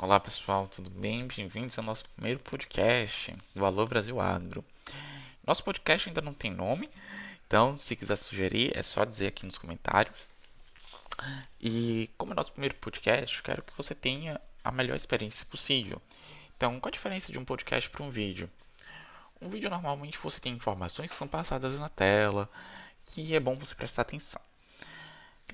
Olá pessoal, tudo bem? Bem-vindos ao nosso primeiro podcast do Alô Brasil Agro. Nosso podcast ainda não tem nome, então se quiser sugerir é só dizer aqui nos comentários. E como é nosso primeiro podcast, quero que você tenha a melhor experiência possível. Então, qual a diferença de um podcast para um vídeo? Um vídeo normalmente você tem informações que são passadas na tela, que é bom você prestar atenção.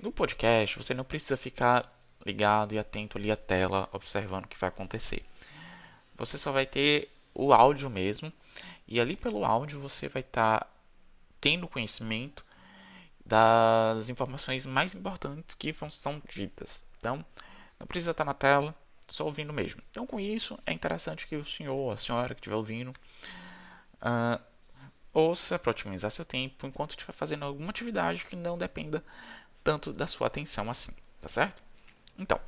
No podcast, você não precisa ficar ligado e atento ali à tela, observando o que vai acontecer. Você só vai ter o áudio mesmo, e ali pelo áudio você vai estar tendo conhecimento das informações mais importantes que são ditas. Então, não precisa estar na tela, só ouvindo mesmo. Então, com isso, é interessante que o senhor ou a senhora que estiver ouvindo uh, ouça para otimizar seu tempo enquanto estiver fazendo alguma atividade que não dependa tanto da sua atenção assim, tá certo? Então,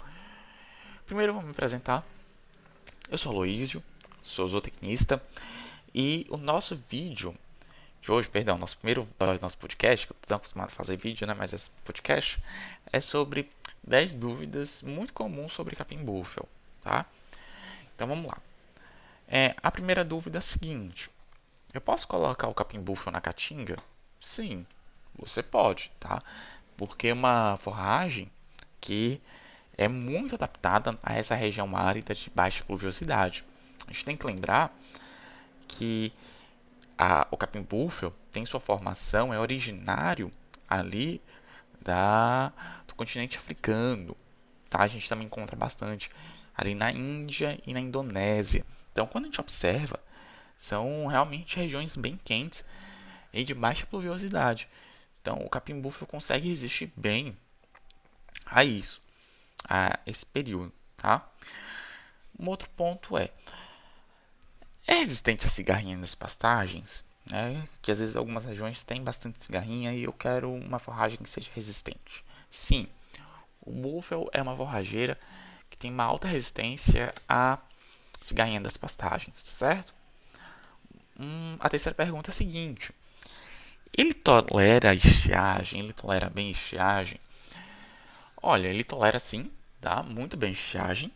primeiro eu vou me apresentar. Eu sou Aloísio, sou zootecnista e o nosso vídeo de hoje, perdão, nosso podcast, que eu estou acostumado a fazer vídeo, né, mas esse podcast é sobre 10 dúvidas muito comuns sobre capim búfalo, tá? Então vamos lá. A primeira dúvida é a seguinte: eu posso colocar o capim búfalo na caatinga? Sim, você pode, tá? Porque é uma forragem que é muito adaptada a essa região árida de baixa pluviosidade. A gente tem que lembrar que o capim búfalo tem sua formação, é originário ali do continente africano. Tá? A gente também encontra bastante ali na Índia e na Indonésia. Então, quando a gente observa, são realmente regiões bem quentes e de baixa pluviosidade. Então, o capim búfalo consegue resistir bem a isso, a esse período. Tá? Um outro ponto é resistente a cigarrinha nas pastagens? Que às vezes algumas regiões têm bastante cigarrinha e eu quero uma forragem que seja resistente. Sim, o búfalo é uma forrageira que tem uma alta resistência à cigarrinha das pastagens, certo? A terceira pergunta é a seguinte: ele tolera a estiagem? Ele tolera bem a estiagem? Olha, ele tolera sim, tá? Muito bem a estiagem.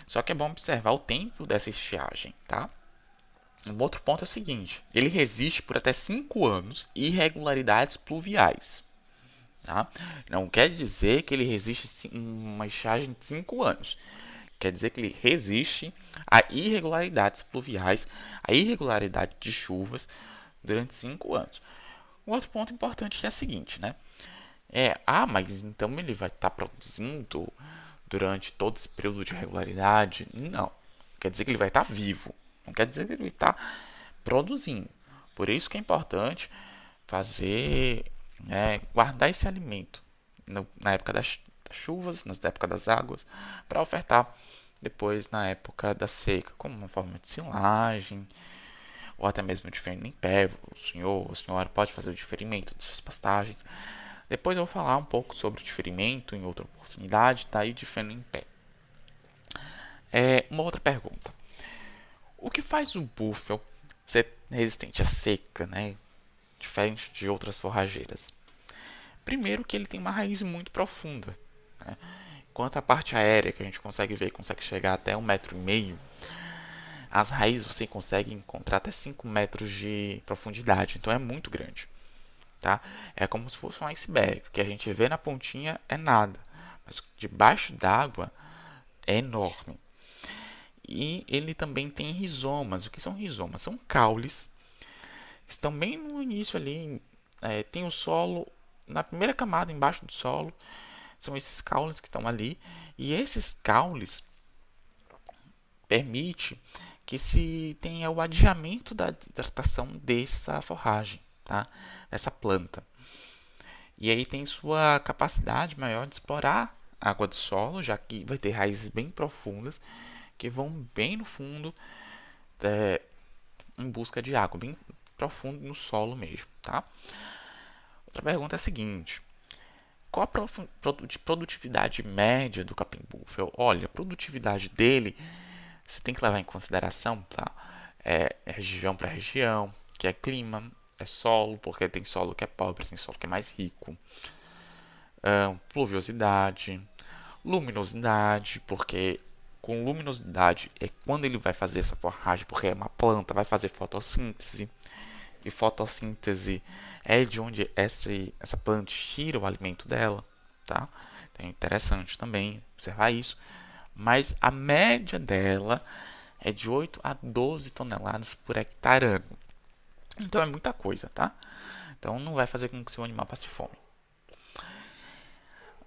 Só que é bom observar o tempo dessa estiagem, tá? Um outro ponto é o seguinte: ele resiste por até 5 anos irregularidades pluviais. Tá? Não quer dizer que ele resiste uma estiagem de 5 anos. Quer dizer que ele resiste a irregularidades pluviais, a irregularidade de chuvas durante 5 anos. Um outro ponto importante é o seguinte, né? Mas então ele vai estar produzindo durante todo esse período de irregularidade? Não. Quer dizer que ele vai estar vivo. Não quer dizer que ele vai estar produzindo. Por isso que é importante fazer, guardar esse alimento na época das chuvas, na época das águas, para ofertar depois na época da seca, como uma forma de silagem, ou até mesmo de feno em pé. O senhor ou a senhora pode fazer o diferimento de suas pastagens. Depois eu vou falar um pouco sobre o diferimento em outra oportunidade, tá? E de feno em pé. Uma outra pergunta: o que faz o búfalo ser resistente à seca, né? Diferente de outras forrageiras? Primeiro que ele tem uma raiz muito profunda, né? Enquanto a parte aérea que a gente consegue ver consegue chegar até 1,5 m, as raízes você consegue encontrar até 5 metros de profundidade, então é muito grande. Tá? É como se fosse um iceberg, o que a gente vê na pontinha é nada, mas debaixo d'água é enorme. E ele também tem rizomas. O que são rizomas? São caules que estão bem no início ali. Tem o solo, na primeira camada embaixo do solo, são esses caules que estão ali. E esses caules permite que se tenha o adiamento da desidratação dessa forragem, tá? Dessa planta. E aí tem sua capacidade maior de explorar a água do solo, já que vai ter raízes bem profundas que vão bem no fundo, é, em busca de água, bem profundo no solo mesmo, tá? Outra pergunta é a seguinte: qual a produtividade média do capim búfalo? Olha, a produtividade dele você tem que levar em consideração, tá? Região para região, que é clima, é solo, porque tem solo que é pobre, tem solo que é mais rico, pluviosidade, luminosidade, porque com luminosidade é quando ele vai fazer essa forragem, porque é uma planta, vai fazer fotossíntese. E fotossíntese é de onde essa planta tira o alimento dela, tá? Então é interessante também observar isso. Mas a média dela é de 8 a 12 toneladas por hectare ano. Então é muita coisa, tá? Então não vai fazer com que seu animal passe fome.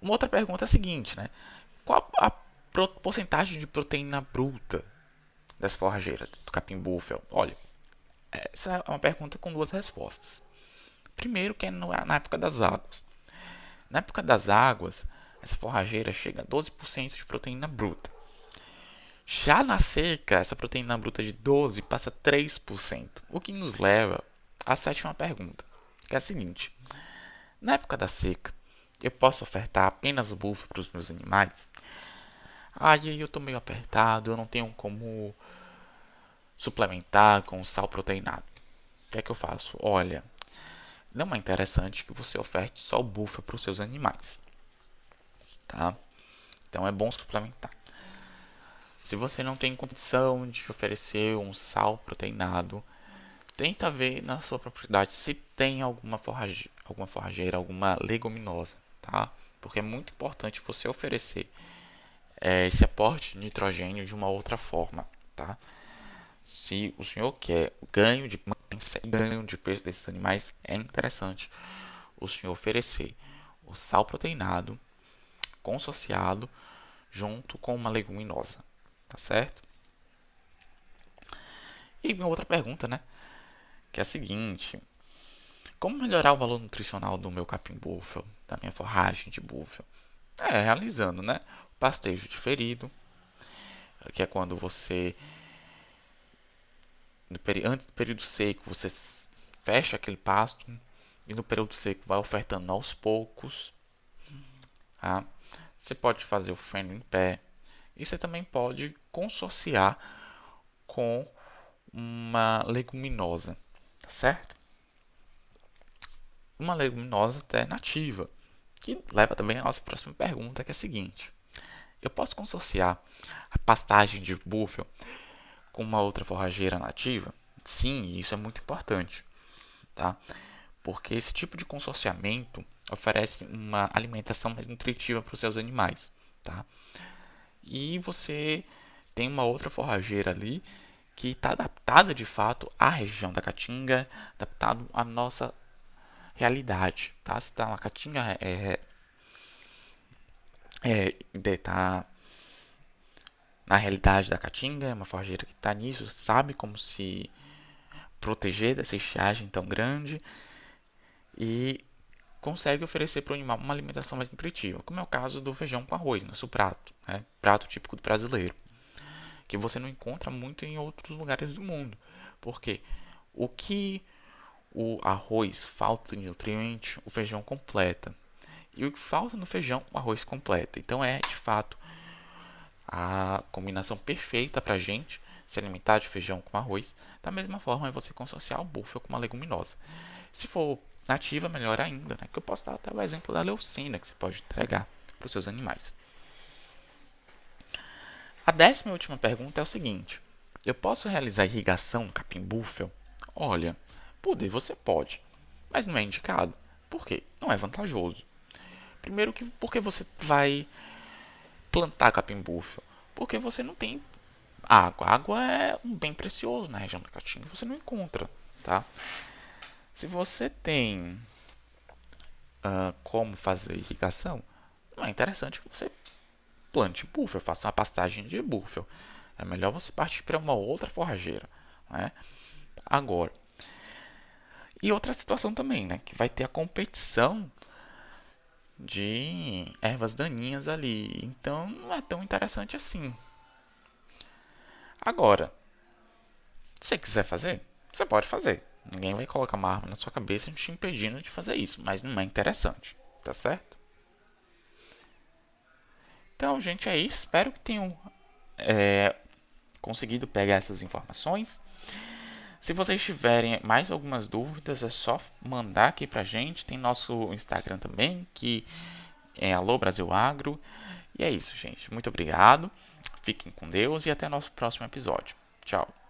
Uma outra pergunta é a seguinte, né? Qual a porcentagem de proteína bruta dessa forrageira do capim búfalo? Olha, essa é uma pergunta com duas respostas. Primeiro, que é na época das águas. Na época das águas, essa forrageira chega a 12% de proteína bruta. Já na seca, essa proteína bruta de 12 passa a 3%, o que nos leva à sétima pergunta, que é a seguinte: na época da seca, eu posso ofertar apenas o búfalo para os meus animais? Aí eu estou meio apertado, eu não tenho como suplementar com sal proteinado. O que é que eu faço? Olha, não é interessante que você oferte só o búfalo para os seus animais, tá? Então é bom suplementar. Se você não tem condição de oferecer um sal proteinado, tenta ver na sua propriedade se tem alguma forrageira, alguma leguminosa, tá? Porque é muito importante você oferecer esse aporte de nitrogênio de uma outra forma, tá? Se o senhor quer ganho de peso desses animais, é interessante o senhor oferecer o sal proteinado consociado junto com uma leguminosa, tá certo? E minha outra pergunta, né, que é a seguinte: como melhorar o valor nutricional do meu capim búfalo, da minha forragem de búfalo? Realizando, né, o pastejo diferido, que é quando você antes do período seco, você fecha aquele pasto e no período seco vai ofertando aos poucos. Tá? Você pode fazer o feno em pé e você também pode consorciar com uma leguminosa, tá certo? Uma leguminosa até nativa, que leva também à nossa próxima pergunta, que é a seguinte: eu posso consorciar a pastagem de búfalo com uma outra forrageira nativa? Sim, isso é muito importante, tá? Porque esse tipo de consorciamento oferece uma alimentação mais nutritiva para os seus animais, tá? E você tem uma outra forrageira ali que está adaptada de fato à região da Caatinga, adaptado à nossa realidade, tá? Se tá na Caatinga tá na realidade da Caatinga, é uma forrageira que está nisso, sabe como se proteger dessa estiagem tão grande e consegue oferecer para o animal uma alimentação mais nutritiva, como é o caso do feijão com arroz, nosso prato, né? Prato típico do brasileiro, que você não encontra muito em outros lugares do mundo, porque o que o arroz falta de nutriente, o feijão completa, e o que falta no feijão, o arroz completa. Então é de fato a combinação perfeita para a gente se alimentar de feijão com arroz. Da mesma forma, é você consorciar o búfalo com uma leguminosa. Se for nativa, melhor ainda, né? Que eu posso dar até o exemplo da leucina que você pode entregar para os seus animais. A 10ª e última pergunta é o seguinte: eu posso realizar irrigação no capim búfalo? Olha, poder você pode, mas não é indicado. Por quê? Não é vantajoso. Primeiro, porque você vai plantar capim búfalo? Porque você não tem água. A água é um bem precioso na região da Caatinga, você não encontra, tá? Se você tem como fazer irrigação, não é interessante que você plante búfalo, faça uma pastagem de búfalo. É melhor você partir para uma outra forrageira, né? Agora, e outra situação também, né? Que vai ter a competição de ervas daninhas ali. Então, não é tão interessante assim. Agora, se você quiser fazer, você pode fazer. Ninguém vai colocar uma arma na sua cabeça te impedindo de fazer isso, mas não é interessante, tá certo? Então, gente, é isso. Espero que tenham conseguido pegar essas informações. Se vocês tiverem mais algumas dúvidas, é só mandar aqui pra gente. Tem nosso Instagram também, que é Alô Brasil Agro. E é isso, gente. Muito obrigado. Fiquem com Deus e até nosso próximo episódio. Tchau.